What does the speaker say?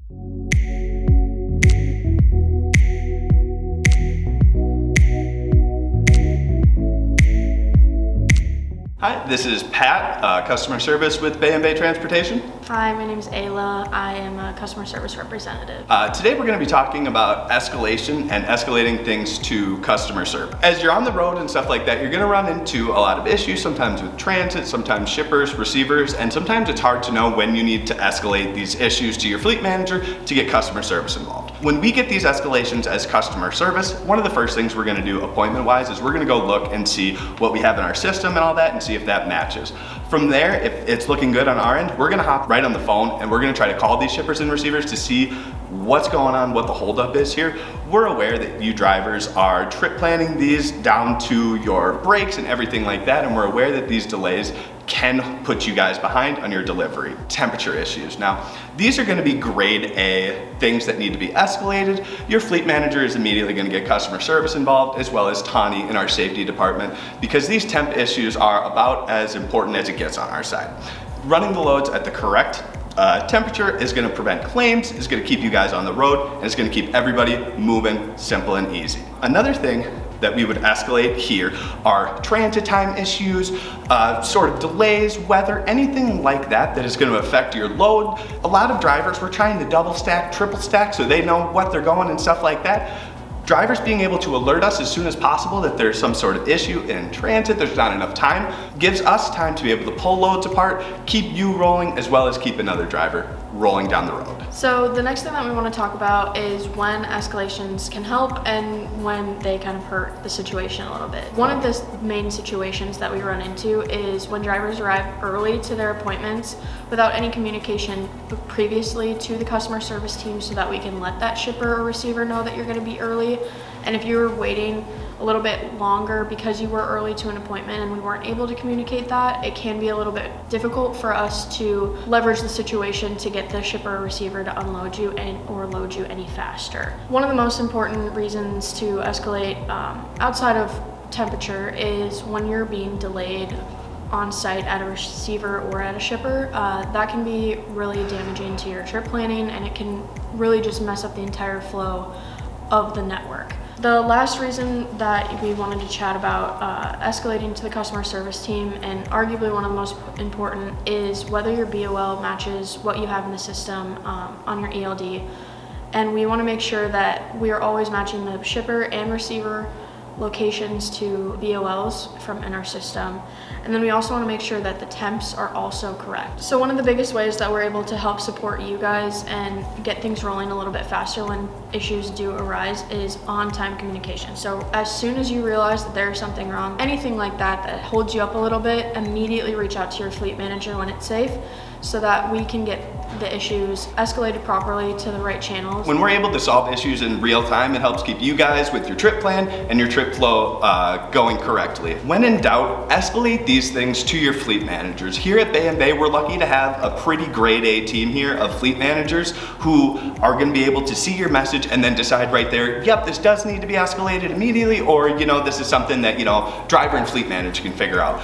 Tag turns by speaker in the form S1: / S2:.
S1: Hi, this is Pat, customer service with Bay & Bay Transportation.
S2: Hi, my name is Ailah. I am a customer service representative.
S1: Today we're going to be talking about escalation and escalating things to customer service. As you're on the road and stuff like that, you're going to run into a lot of issues, sometimes with transit, sometimes shippers, receivers, and sometimes it's hard to know when you need to escalate these issues to your fleet manager to get customer service involved. When we get these escalations as customer service, one of the first things we're going to do appointment-wise is we're going to go look and see what we have in our system and all that and see if that matches. From there, if it's looking good on our end, we're going to hop right on the phone and we're going to try to call these shippers and receivers to see what's going on, what the holdup is here. We're aware that you drivers are trip planning these down to your breaks and everything like that, and we're aware that these delays can put you guys behind on your delivery. Temperature issues. Now, these are going to be grade A things that need to be escalated. Your fleet manager is immediately going to get customer service involved, as well as Tani in our safety department, because these temp issues are about as important as it gets on our side. Running the loads at the correct temperature is going to prevent claims, is going to keep you guys on the road, and it's going to keep everybody moving simple and easy. Another thing that we would escalate here are transit time issues, sort of delays, weather, anything like that that is going to affect your load. A lot of drivers were trying to double stack, triple stack so they know what they're going and stuff like that. Drivers being able to alert us as soon as possible that there's some sort of issue in transit, there's not enough time, gives us time to be able to pull loads apart, keep you rolling, as well as keep another driver rolling down the road.
S2: So the next thing that we want to talk about is when escalations can help and when they kind of hurt the situation a little bit. One of the main situations that we run into is when drivers arrive early to their appointments without any communication previously to the customer service team so that we can let that shipper or receiver know that you're going to be early. And if you're waiting a little bit longer because you were early to an appointment and we weren't able to communicate that, it can be a little bit difficult for us to leverage the situation to get the shipper or receiver to unload you or load you any faster. One of the most important reasons to escalate outside of temperature is when you're being delayed on site at a receiver or at a shipper. That can be really damaging to your trip planning, and it can really just mess up the entire flow of the network. The last reason that we wanted to chat about escalating to the customer service team, and arguably one of the most important, is whether your BOL matches what you have in the system on your ELD. And we want to make sure that we are always matching the shipper and receiver locations to BOLs from in our system. And then we also want to make sure that the temps are also correct. So one of the biggest ways that we're able to help support you guys and get things rolling a little bit faster when issues do arise is on-time communication. So as soon as you realize that there's something wrong, anything like that holds you up a little bit, immediately reach out to your fleet manager when it's safe so that we can get the issues escalated properly to the right channels.
S1: When we're able to solve issues in real time, it helps keep you guys with your trip plan and your trip flow going correctly. When in doubt, escalate these things to your fleet managers. Here at Bay & Bay, we're lucky to have a pretty grade A team here of fleet managers who are going to be able to see your message and then decide right there, yep, this does need to be escalated immediately, or this is something that driver and fleet manager can figure out.